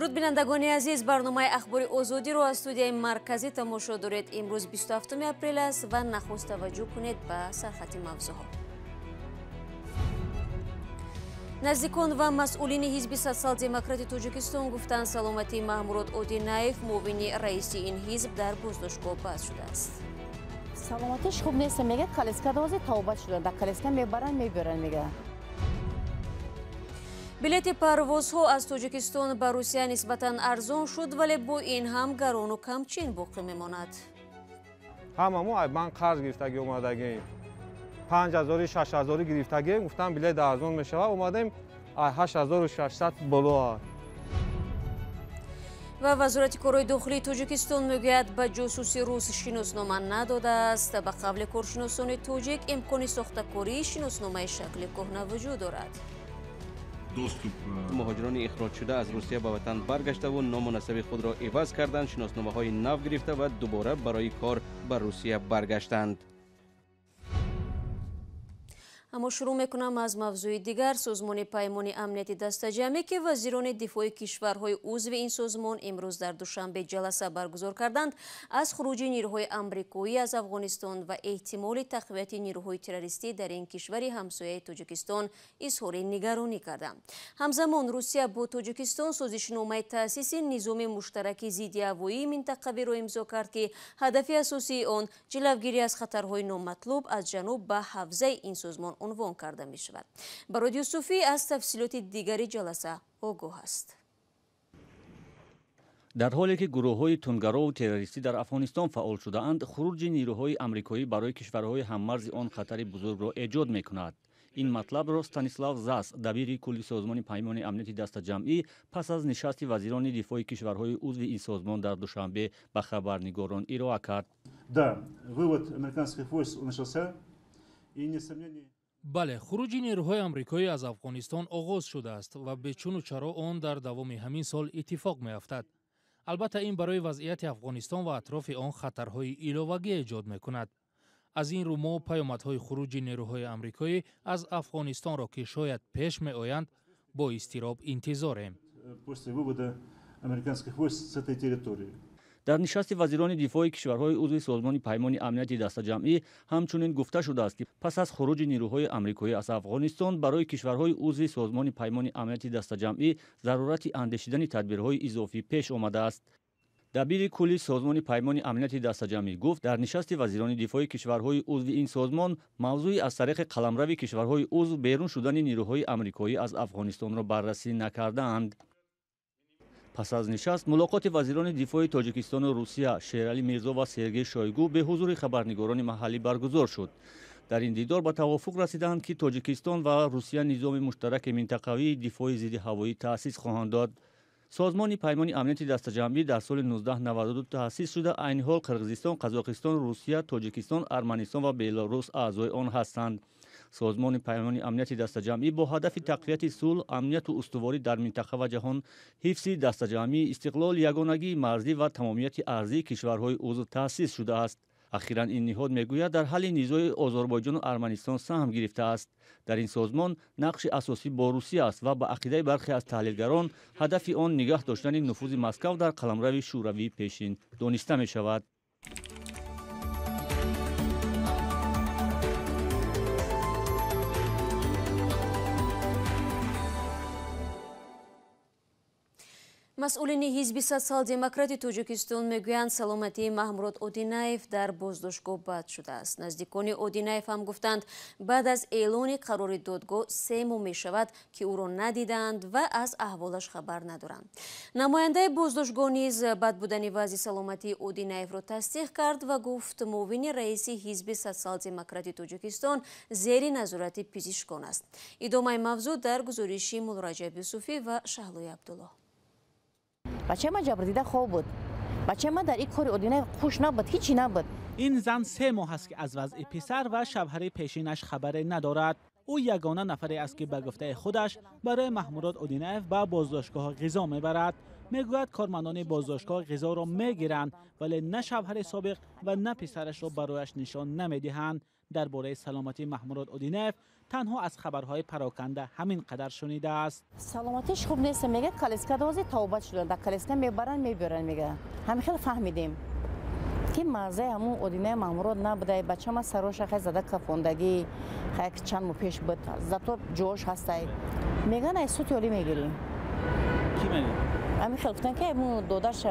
درود بینندگان عزیز، برنامه اخبار آزادی رو از استودیوی مرکزی تماشا دارید. امروز 27 اپریل است و نخست توجه کنید به سرخط موضوعها. نزدیکان و مسئولین ҳизби сотсиал-демократи тоҷикистон гуфтанд саломатии маҳмурод одинаев муовини раиси ин ҳизб дар боздоштгоҳ баъд шудааст. саломатиш хуб нест, мега калиска дози тавбат шуда, да калиска мебаран мебиран мега. билети парвозҳо аз тоҷикистон ба русия нисбатан арзон шуд, вале бо ин ҳам гарону камчин боқӣ мемонад. ҳамаму ман қарз гирифтагӣ омадагӣ 5000-6000 гирифтагӣ, гуфтам билет арзон мешавад, омадем 8600 боло. ва вазорати корои дохилии тоҷикистон мегӯяд ба ҷосуси рус шиноснома надодааст. ба қавли коршиносони тоҷик имкони сохтакории шиносномаи шакли кӯҳна вуҷуд дорад. муҳоҷирони ихроҷшуда аз русия ба ватан баргаштаву ному насаби худро иваз карданд, шиносномаҳои нав гирифта ва дубора барои кор ба русия баргаштанд. اما شروع میکنم از موضوع دیگر. سازمان پیمان امنیتی دستجمعی که وزیران دفاع کشورهای عضو این سازمان امروز در دوشنبه جلسه برگزار کردند از خروج نیروهای آمریکایی از افغانستان و احتمال تقویت نیروهای تروریستی در این کشور همسایه تاجیکستان اظهار نگرانی کردند. همزمان روسیه با تاجیکستان سازشنامه تأسیس نظام مشترک ضد هوایی منطقوی را امضا کرد که هدف اساسی آن جلوگیری از خطرهای نامطلوب از جنوب به حوزه این سازمان عنوان کرده می شود. براد یوسفی از تفصیلات دیگری جلسه آگاه است. در حالی که گروه‌های تندگرا و تروریستی در افغانستان فعال شده‌اند، خروج نیروهای آمریکایی برای کشورهای هممرز آن خطری بزرگ را ایجاد می‌کند. این مطلب را استانیسلاو زاس، دبیر کلی سازمان پیمان امنیتی دستجمعی، پس از نشست وزیران دفاع کشورهای عضو این سازمان در دوشنبه به خبرنگاران ارائه کرد. Да, вывод американских войск начался и несомненно. بله، خروج نیروهای آمریکایی از افغانستان آغاز شده است و به چون و چرا آن در دوام همین سال اتفاق می‌افتد. البته این برای وضعیت افغانستان و اطراف آن خطرهای علاوگی ایجاد می‌کند. از این رو ما پیامدهای خروج نیروهای آمریکایی از افغانستان را که شاید پیش می‌آیند با اضطراب انتظاریم. در نشست وزیران دفاع کشورهای عضو سازمان پیمان امنیتی دستجمعی همچنین گفته شده است که پس از خروج نیروهای آمریکایی از افغانستان برای کشورهای عضو سازمان پیمان امنیتی دستجمعی ضرورت اندیشیدن تدبیرهای اضافی پیش آمده است. دبیر کلی سازمان پیمان امنیتی دستجمعی گفت در نشست وزیران دفاع کشورهای عضو این سازمان موضوعی از طریق قلمرو کشورهای عضو بیرون شدن نیروهای آمریکایی از افغانستان را بررسی نکردند. پس از نشست ملاقات وزیران دفاع تاجیکستان و روسیه شیرعلی میرزا و سرگئی شویگو به حضور خبرنگاران محلی برگزار شد. در این دیدار به توافق رسیدند که تاجیکستان و روسیه نظام مشترک منطقوی دفاع ضد هوایی تأسیس خواهند داد. سازمان پیمان امنیتی دستجمعی در سال 1992 تأسیس شده. عین حال قرقیزستان، قزاقستان، روسیه، تاجیکستان، ارمنستان و بلاروس اعضای آن هستند. سازمان پیمان امنیتی دستجمعی با هدف تقویت صلح، امنیت و استواری در منطقه و جهان، حفظ دستجمعی، استقلال، یگانگی مرزی و تمامیت ارضی کشورهای عضو تأسیس شده است. اخیراً این نهاد میگوید در حل نزاع آذربایجان و ارمنستان سهم گرفته است. در این سازمان نقش اساسی با روسیه است و به عقیده برخی از تحلیلگران هدف آن نگاه داشتن نفوذ مسکو در قلمرو شوروی پیشین دانسته می شود. مسئولین ҳизби сотсиал-демократи тоҷикистон мегӯянд саломатии маҳмурод одинаев дар боздоштгоҳ бад шудааст. наздикони одинаев ҳам гуфтанд баъд аз эълони қарори додгоҳ 3 моҳ мешавад ки ӯро надиданд ва аз аҳволаш хабар надоранд. намояндаи боздоштгоҳ низ бад будани вазъи саломатии одинаевро тасдиқ кард ва гуфт муовини раиси ҳизби сотсиал-демократи тоҷикистон зери назорати пизишкон аст. идомаи мавзӯъ дар гузориши мулраҷаб юсуфӣ ва шаҳлои абдулло. بچه ما جبر دیده خوب بود. بچه ما در این کار اودینه خوش نبود، هیچی نبود. این زن 3 ماه است که از وضع پسر و شوهر پیشینش خبر ندارد. او یگانه نفری است که به گفته خودش برای محموراد آدینایف به بازداشتگاه غذا میبرد. میگوید کارمندان بازداشتگاه غذا را میگیرند ولی نه شوهر سابق و نه پسرش را برایش نشان نمیدهند. درباره سلامتی محمورод одинаев تنها از خبرهای پراکنده همین قدر شنیده است. سلامتیش خوب نیست، میگه کالسکا دوزی توبت شده، در کالسکا میبرن میگه. همین خیلی فهمیدیم که مزه همون одинаев محمورод نبوده. بچه ما سروش خیلی زده کفوندگی خیلی چند ماه پیش بود، زاتو جوش هسته. میگن ای سوتیالی میگیری. کی میگه؟ همین خیلی گفتن که دادرش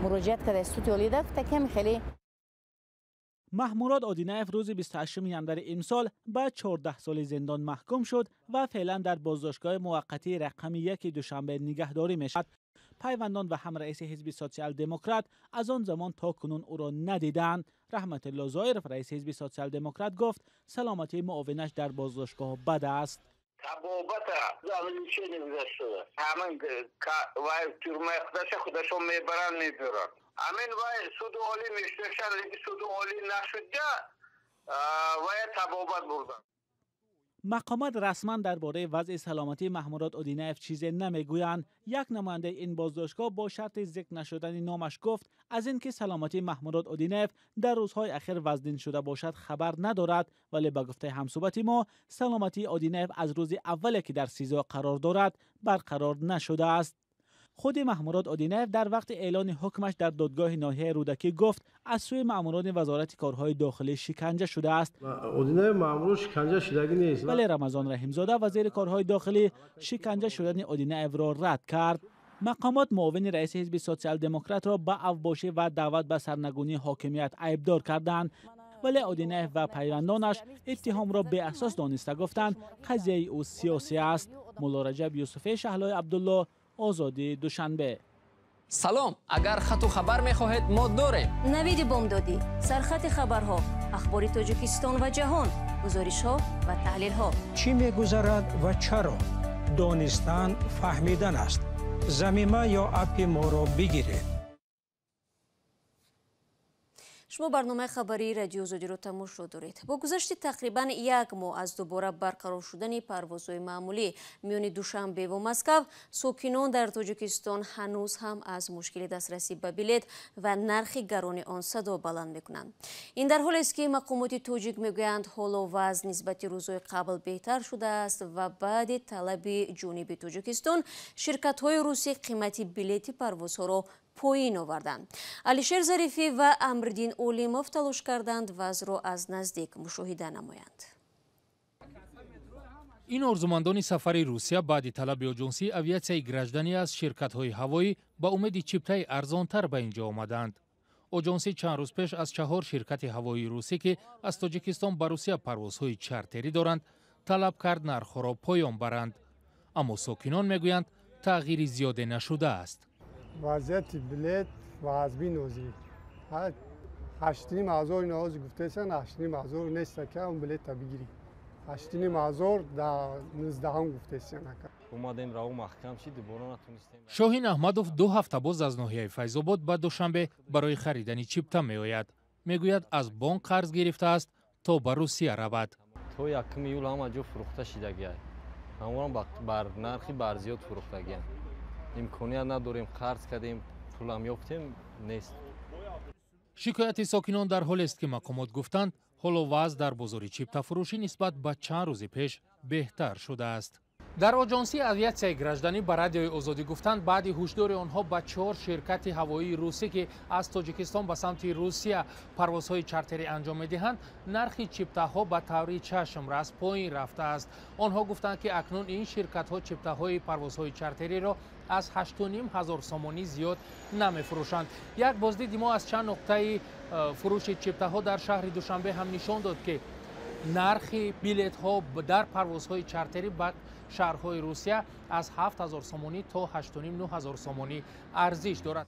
مراجعت کرده سوتیالی داشت که همین خیلی. محمورод одинаев روز 28 ژانویه امسال به 14 سال زندان محکوم شد و فعلا در بازداشتگاه موقتی رقم 1 دوشنبه نگهداری می شود. پیوندان و هم رئیس حزب سوتسیال-دموکرات از آن زمان تا کنون او را ندیدند. رحمت الله ظاهر رئیس حزب سوتسیال-دموکرات گفت سلامتی معاونش در بازداشتگاه بد است. تبابت زمین چه نگذشته همین وای تورمه خودشون میبرن همین وای سود عالی میشتشن لیکن سود عالی نشده وای تبابت بردن. مقامات رسما درباره وضع سلامتی محمورод одинаев چیزی نمیگویند. یک نماینده این بازداشتگاه با شرط ذکر نشدن نامش گفت از اینکه سلامتی محمورод одинаев در روزهای اخیر وزنین شده باشد خبر ندارد، ولی به گفته همصحبت ما سلامتی одинаев از روز اولی که در سیزا قرار دارد برقرار نشده است. خود محمورод одинаев در وقت اعلان حکمش در دادگاه ناحیه رودکی گفت از سوی ماموران وزارت کارهای داخلی شکنجه شده است. одинаев مامور شکنجه شدگی نیست. ولی رمضان رحیمزاده وزیر کارهای داخلی شکنجه شدن одинаев را رد کرد. مقامات معاون رئیس حزب سوتسیال-دموکرات را به اوباشی و دعوت به سرنگونی حاکمیت عیبدار کردند، ولی одинаев و پیوندانش اتهام را به اساس دانسته گفتند قضیه او سیاسی است. مولا رجب یوسفی شهلای عبدالله، آزادی دوشنبه. سلام، اگر خط و خبر می‌خواهید ما داریم. نوید بامدادی، سرخط خبرها، اخباری تاجیکستان و جهان، گزارش‌ها و تحلیل‌ها. چی می‌گذرد و چرا؟ دانستن فهمیدن است. ضمیمه یا اپ ما را بگیرید. شما برنامه خبری رادیو آزادی را تماشا دارید. با گذشت تقریبا یک ماه از دوباره برقرار شدن پروازهای معمولی میان دوشنبه و مسکو، ساکنان در تاجیکستان هنوز هم از مشکل دسترسی به بلیت و نرخ گران آن صدا بلند میکنند. این در حالی است که مقامات تاجیک میگویند حال و وضع نسبت روزهای قبل بهتر شده است و بعد طلب جانب تاجیکستان شرکت‌های روسی قیمت بلیت پروازها را پایین آوردند. علیشیر ظریفی و امردین اولیموف تلاش کردند وضع را از نزدیک مشاهده نمایند. این آرزومندان سفر روسیه بعد طلب آژانسی اویاسیای گراژدانی از شرکت‌های هوایی با امید چیپتای ارزانتر به اینجا آمدند. آژانسی چند روز پیش از 4 شرکت هوایی روسی که از تاجیکستان به روسیه پروازهای چارتری دارند طلب کرد نرخ را پایین برند. اما ساکنان میگویند تغییری زیاده نشده است. وضعیت بلیت و حزبی نوزی 8,500 نوزی گفته سن 8,500 نیست که اون بلیت بگیری 8,500 در 19 هم گفته سن اومدیم راو محکم شد دوباره نتونستیم. شاهین احمدوف 2 هفته باز از ناحیه فیض‌آباد به دوشنبه برای خریدن چیپتا میآید. میگوید از بانک قرض گرفته است تا به روسیه رود. تو 1 یول هم جو فروخته شدگی است. همون بر نرخی برزیاد فروختگی است. امکانیت نداریم قرض کردیم پولم یافتیم نیست. شکایت ساکنان در حالی است که مقامات گفتند حال و وضع در بازار چیپتا فروشی نسبت به چند روز پیش بهتر شده است. در آژانسی اویاسیای گراژدانی به رادیوی آزادی گفتند بعد هشدار آنها به 4 شرکت هوایی روسی که از تاجیکستان به سمت روسیه پروازهای چارتری انجام می‌دهند نرخ چیپتاها به طور چشم راست پایین رفته است. آنها گفتند که اکنون این شرکت‌ها چیپتاهای پروازهای چارتری را از 8,500 سومانی زیاد نمی‌فروشند. یک بازدید ما از چند نقطه فروش چیپتاها در شهر دوشنبه هم نشان داد که نرخ بلیط‌ها در پروازهای چارتری به شهرهای روسیه از 7,000 سومانی تا 8,500 سومانی ارزش دارد.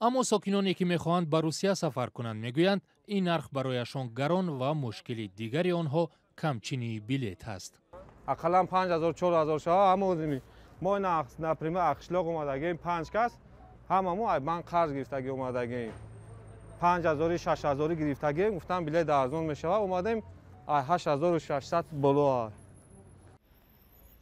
اما ساکنانی که می‌خواهند به روسیه سفر کنند میگویند این نرخ برایشان گران و مشکل دیگری آنها کمچینی بلیط است. اقلا 5,000 4,000 شاه همون ما например اخشلاق اومدگیم 5 کس هممون من قرض گرفتگی اومدگیم 5,000 6,000 گرفتگیم گفتم بلیط ارزان میشه اومدیم 8,600 بالا.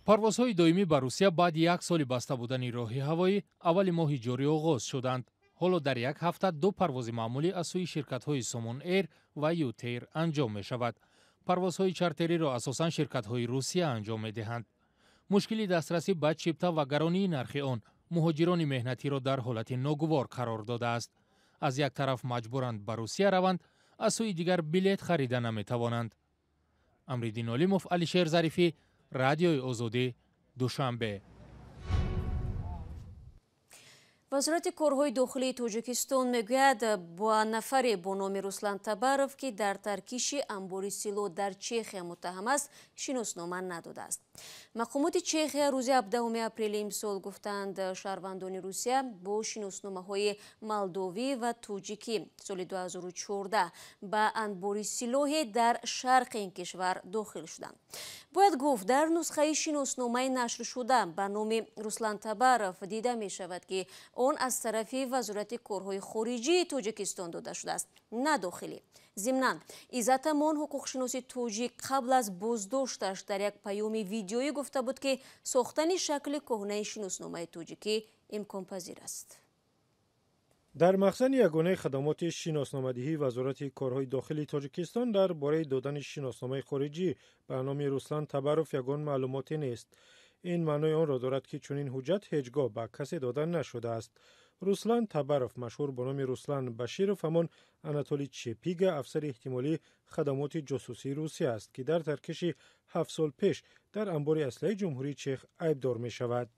парвозҳои доимӣ ба Русия баъди 1 соли баста будани роҳи ҳавоӣ аввали моҳи ҷорӣ оғоз шуданд. ҳоло дар як ҳафта 2 парвози маъмулӣ аз сӯи ширкатҳои Сомон Эйр ва Ютейр анҷом мешавад. парвозҳои чартериро асосан ширкатҳои Русия анҷом медиҳанд. мушкили дастрасӣ ба чипта ва гаронии нархи он муҳоҷирони меҳнатиро дар ҳолати ногувор қарор додааст. аз як тараф маҷбуранд ба Русия раванд, аз сӯи дигар билет харида наметавонанд. Амридин Олимов, Алишер Зарифӣ, Радиои Озодӣ, Душанбе. вазорати корҳои дохилии Тоҷикистон мегӯяд ба нафаре бо номи Руслан Табаров, ки дар таркиши амбори сило дар Чехия муттаҳам аст, шиноснома надодааст. мақомоти Чехия рӯзи 17 апрели имсол гуфтанд шаҳрвандони Русия бо шиносномаҳои молдовӣ ва тоҷикӣ соли 2014 ба анбори силоҳе дар шарқи ин кишвар дохил шуданд. бояд гуфт дар нусхаи шиносномаи нашр шуда ба номи Руслан Табаров дида мешавад, ки он аз тарафи вазорати корҳои хориҷии Тоҷикистон дода шудааст, на дохилӣ. зимнан иззатамон ҳуқуқшиноси тоҷик қабл аз боздошташ дар як паёми видеоӣ гуфта буд, ки сохтани шакли кӯҳнаи шиносномаи тоҷикӣ имконпазир аст. дар махзани ягонаи хадамоти шиносномадиҳии вазорати корҳои дохилии Тоҷикистон дар бораи додани шиносномаи хориҷӣ ба номи Руслан Табаров ягон маълумоте нест. ин маънои онро дорад, ки чунин ҳуҷҷат ҳеҷ гоҳ ба касе дода нашудааст. Руслан Табаров машҳур бо номи Руслан Баширов ҳамон Анатолий Чепига афсари эҳтимолӣ хадамоти ҷосусии Русия аст, ки дар таркиши 7 сол пеш дар амбори аслиҳаи ҷумҳурии Чех айбдор мешавад.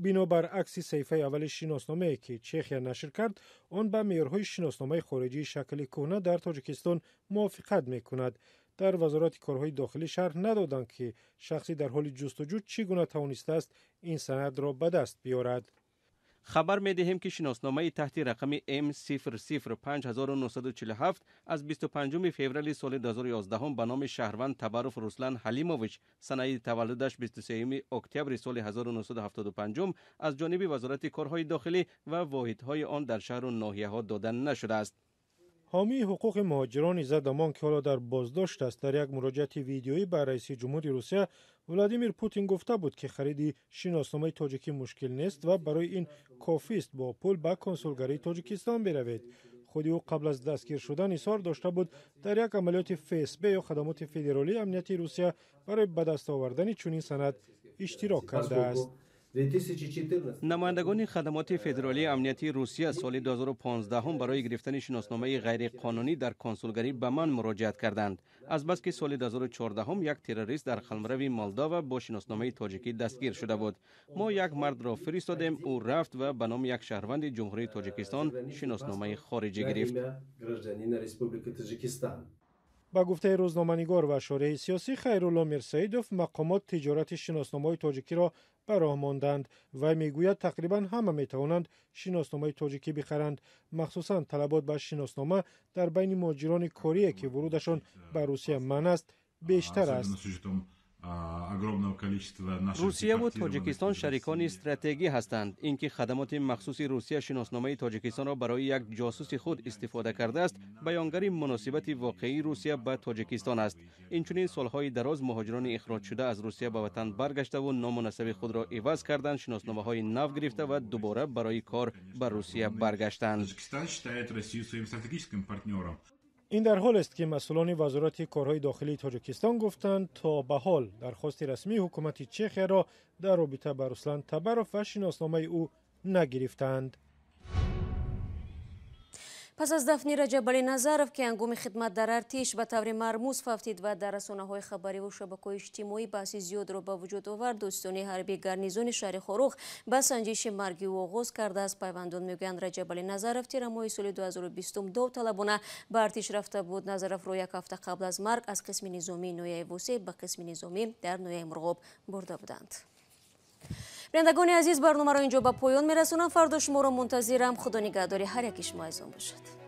бинобар акси саҳифаи аввали шиносномае ки Чехия нашр кард, он ба меъёрҳои шиносномаи хориҷии шакли кӯҳна дар Тоҷикистон мувофиқат мекунад. дар вазорати корҳои дохилӣ шарҳ надоданд, ки шахси дар ҳоли ҷустуҷӯ чӣ гуна тавонистааст ин санадро ба даст биёрад. خبر می‌دهیم که شناسنامه تحت رقم M005947 از 25 فوریه سال 2011 به نام شهروند تبارف رسلان حلیموویچ سنه تولدش 23 اکتبر سال 1975 از جانب وزارت کارهای داخلی و واحدهای آن در شهر و ناحیه‌ها داده نشده است. حامی حقوق مهاجران ایزدامان که حالا در بازداشت است در یک مراجعه ویدیویی به رئیس جمهوری روسیه ولادیمیر پوتین گفته بود که خرید شناسنامه تاجیکی مشکل نیست و برای این کافی است با پول به کنسولگری تاجیکستان بروید. خود او قبل از دستگیر شدن اصرار داشته بود در یک عملیات FSB یا خدمات فدرالی امنیتی روسیه برای به دست آوردن چنین سند اشتراک کرده است. نمایندگان خدمات فدرالی امنیتی روسیه سال 2015 هم برای گرفتن شناسنامه غیر قانونی در کنسولگری به من مراجعت کردند. از بس که سال 2014 هم یک تروریست در قلمرو مولداوا با شناسنامه تاجیکی دستگیر شده بود. ما یک مرد را فرستادیم، او رفت و به نام یک شهروند جمهوری تاجیکستان شناسنامه خارجی گرفت. با گفته روزنامه‌نگار و شارح سیاسی خیرالله میرسعیدوف، مقامات تجارت شناسنامه‌های تاجیکی را به راه ماندند و میگوید تقریبا همه میتوانند شناسنامه تاجیکی بخرند. مخصوصا طلبات به شناسنامه در بین مهاجران کاری که ورودشان به روسیه منع است بیشتر است. روسیه و تاجیکستان شریکان استراتژی هستند. اینکه خدمات مخصوص روسیه شناسنامه تاجیکستان را برای یک جاسوس خود استفاده کرده است، بیانگر مناسبت واقعی روسیه با تاجیکستان است. اینچنین سالهای دراز مهاجران اخراج شده از روسیه به وطن برگشته و نام و نسب خود را عوض کردند، شناسنامه‌های نو گرفته و دوباره برای کار به روسیه برگشتند. این در حال است که مسئولان وزارت کارهای داخلی تاجیکستان گفتند تا به حال درخواست رسمی حکومت چخیا را در رابطه با رسلان تباروف و شناسنامه او نگرفتند. پس از دفن رجبالی назаров که ҳангоми خدمت در ارتش به طور مرموز فوتید و در رسانه‌های خبری و شبکه‌های اجتماعی بحث زیاد را به وجود آورد، دوستان حربی гарнизони شهر خوروغ به سنجش مرگی او آغاز کرده است. پیوندان میگویند رجبالی назаров تیر ماه سال 2020 داوطلبانه به ارتش رفته بود. назаров را یک هفته قبل از مرگ از قسم نظامی نویای وسیع به قسم نظامی در نویای مرغاب برده بودند. بینندگان عزیز، برنامه را اینجا به پایان میرسونم. فردا شما را منتظرم. خدا نگهداری هر یک شما عزیزان باشد.